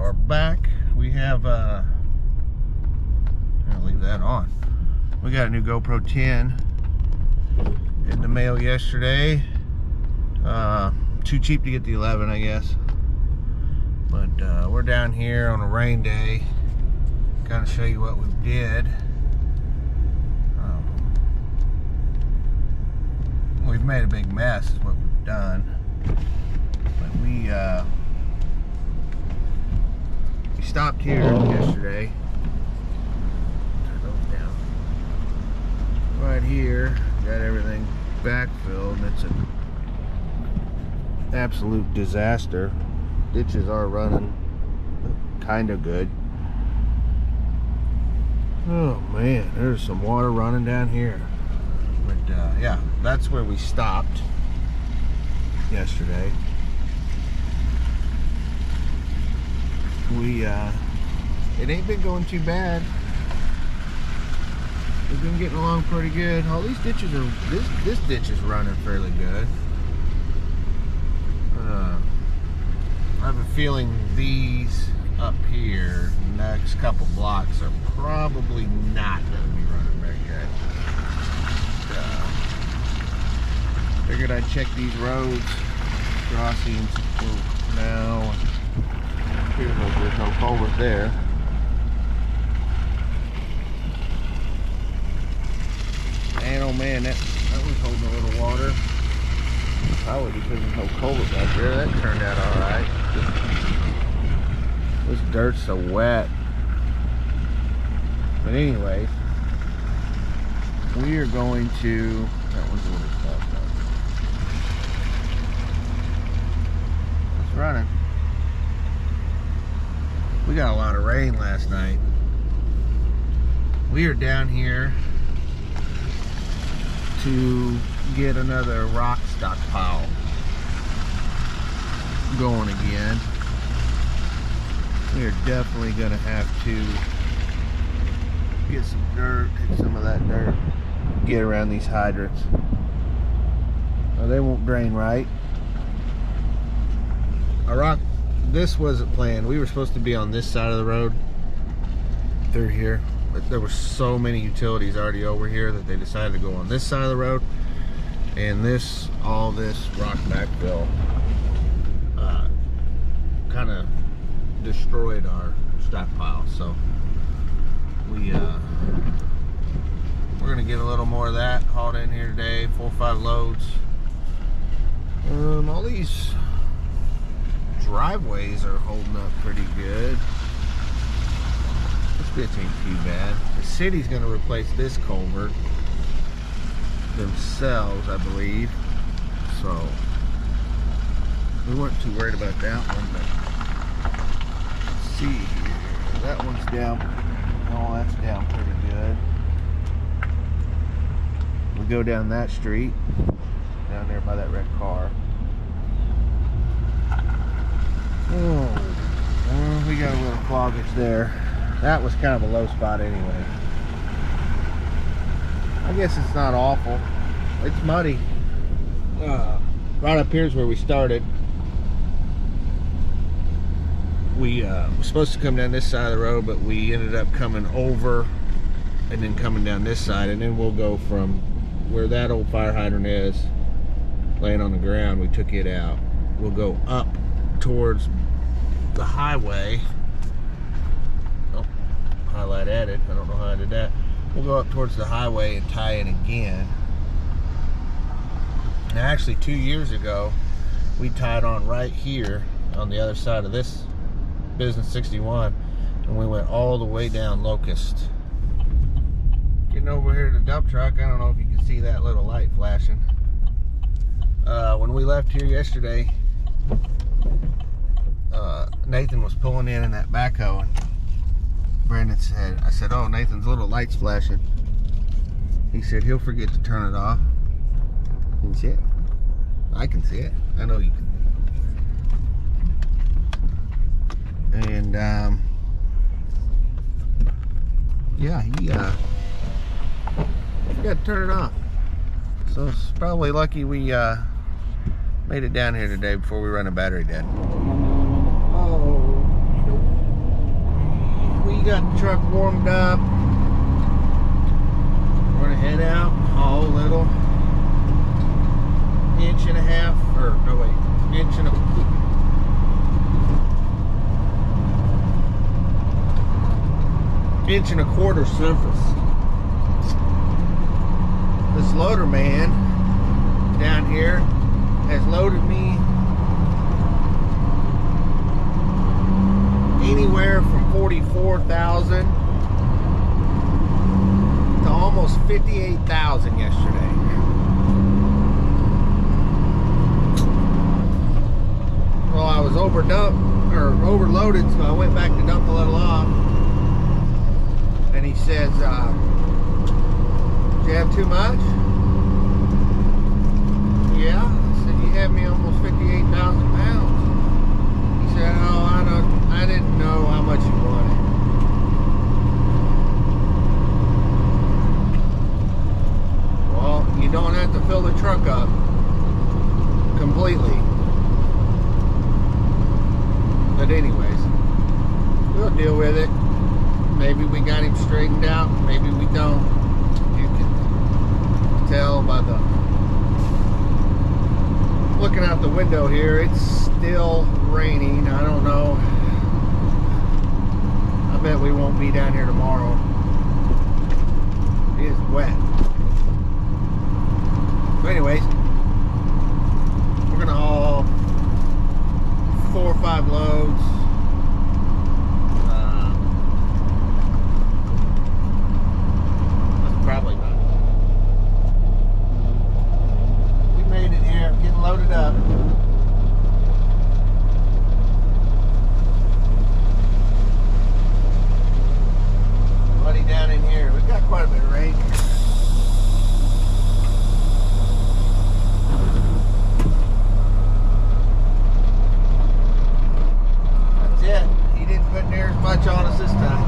are back. We have I'll leave that on. We got a new GoPro 10 in the mail yesterday. Too cheap to get the 11, I guess. But we're down here on a rain day. Kind of show you what we did. We've made a big mess is what we've done. But we stopped here yesterday. Turn those down. Right here, got everything backfilled. It's an absolute disaster. Ditches are running kind of good. Oh man, there's some water running down here. But yeah, that's where we stopped yesterday. It ain't been going too bad. We've been getting along pretty good. All these ditches are, this ditch is running fairly good. I have a feeling these up here, next couple blocks, are probably not going to be running very good. Figured I'd check these roads, crossings now. There's no culvert there. And oh man, that was holding a little water. Probably because there's no culvert back there. That turned out alright. This dirt's so wet. But anyways, we are going to, that one's a little soft though. It's running. We got a lot of rain last night. We are down here to get another rock stockpile going again. We are definitely going to have to get some dirt, hit some of that dirt, get around these hydrants. Now, they won't drain right. This wasn't planned. We were supposed to be on this side of the road through here, but there were so many utilities already over here that they decided to go on this side of the road. And all this rock backfill kind of destroyed our stockpile. So we're gonna get a little more of that hauled in here today, 4 or 5 loads. All these driveways are holding up pretty good. This bitch ain't too bad. The city's gonna replace this culvert themselves, I believe. So we weren't too worried about that one, but let's see here. That one's down. Oh, that's down pretty good. We go down that street, down there by that red car. Oh, well, we got a little cloggage there. That was kind of a low spot anyway. I guess it's not awful. It's muddy. Right up here is where we started. We were supposed to come down this side of the road, but we ended up coming over and then coming down this side, and then we'll go from where that old fire hydrant is, laying on the ground. We took it out. We'll go up towards the highway. Oh, highlight added. I don't know how I did that. We'll go up towards the highway and tie in again. Now, actually 2 years ago, we tied on right here on the other side of this Business 61, and we went all the way down Locust. Getting over here to the dump truck, I don't know if you can see that little light flashing. When we left here yesterday, Nathan was pulling in that backhoe, and Brandon said, I said, oh, Nathan's little light's flashing. He said he'll forget to turn it off. Can you see it? I can see it. I know you can. And yeah, he forgot to turn it off. So it's probably lucky we made it down here today before we run a battery dead. Oh, got the truck warmed up. We're gonna head out, haul a little 1.5 inch, or no wait, 1.25 inch surface. This loader man down here has loaded me anywhere from 44,000 to almost 58,000 yesterday. Well, I was overloaded, so I went back to dump a little off. And he says, "Do you have too much?" "Yeah." I said, "You have me almost 58,000 pounds." He said, "Oh, I didn't know how much you wanted." Well, you don't have to fill the truck up completely. But anyways, we'll deal with it. Maybe we got him straightened out, maybe we don't. You can tell by the looking out the window here, it's still raining. I don't know. I bet we won't be down here tomorrow. It is wet. So anyways, we're gonna haul 4 or 5 loads. That's probably about it. We made it here, getting loaded up. Buddy down in here, we've got quite a bit of rain. He didn't put near as much on us this time.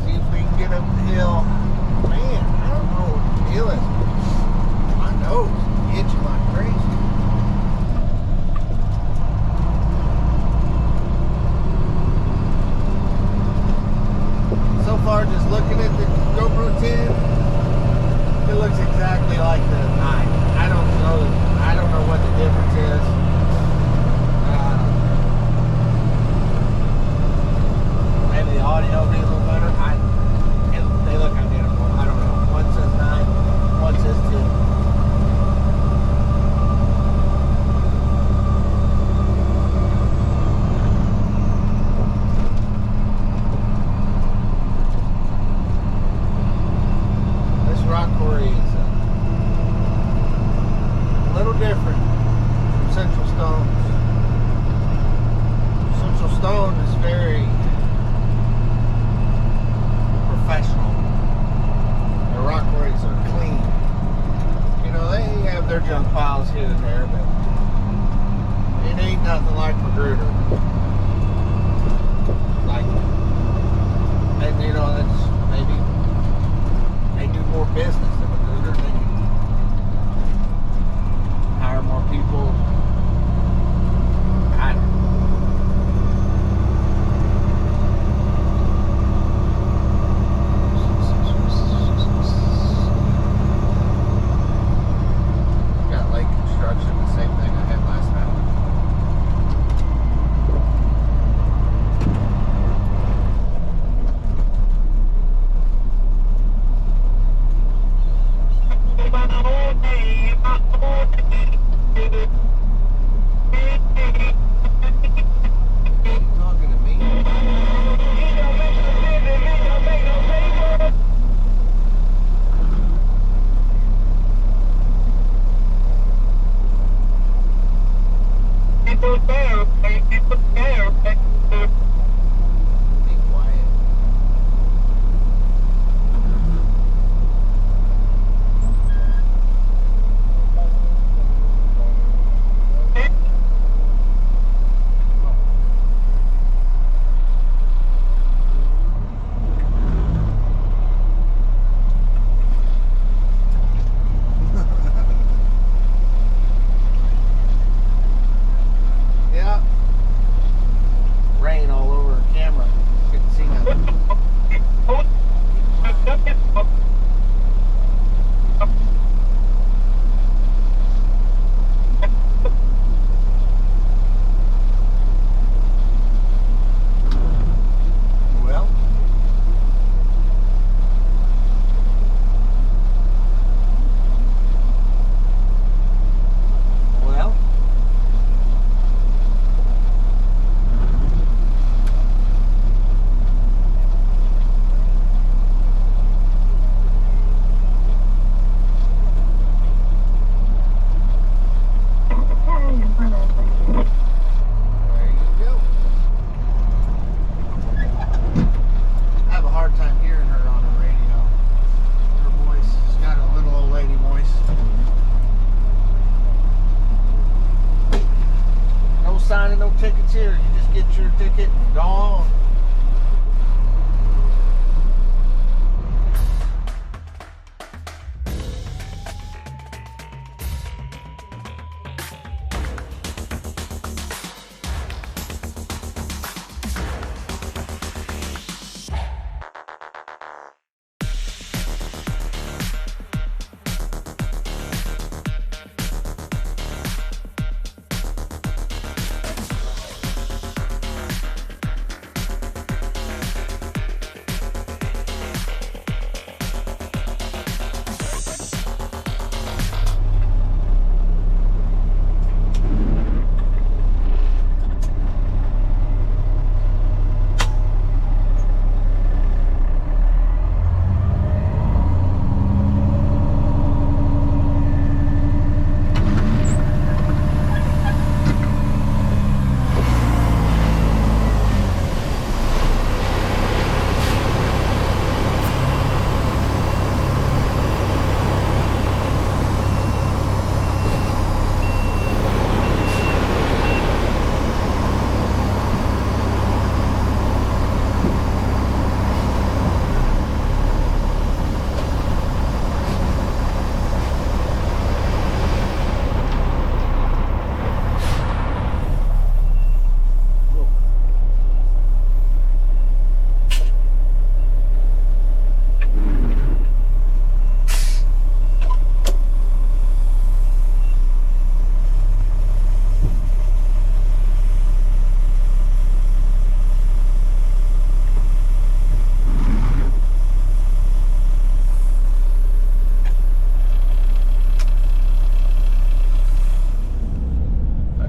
See if we can get up the hill. Man, I don't know what the deal is. My nose is itching like crazy. So far, just looking at the GoPro 10, it looks exactly like the 9. I don't know what the difference is. Maybe the audio will be a little better. They look identical. I don't know. One says 9, one says 10. This rock quarry is a little different from Central Stones. Central Stone is very professional. The rock quarries are clean. You know, they have their junk piles here and there, but it ain't nothing like Magruder. Like, and you know, that's maybe they do more business than Magruder. They can hire more people. I don't know. Got lake construction, the same thing I had last time. Talking to me? Be quiet. tickets here. You just get your ticket and go on.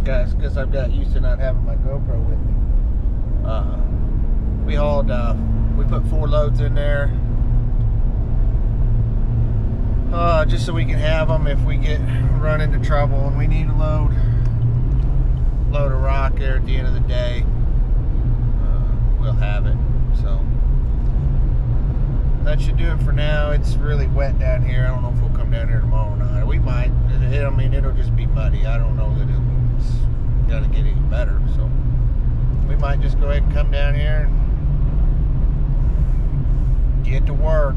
Guys, because I've got used to not having my GoPro with me. We hauled, we put 4 loads in there, just so we can have them if we run into trouble and we need a load of rock there at the end of the day. We'll have it. So that should do it for now. It's really wet down here. I don't know if we'll come down here tomorrow or not. We might. I mean, it'll just be muddy. I don't know that it's gonna get any better. So we might just go ahead and come down here and get to work.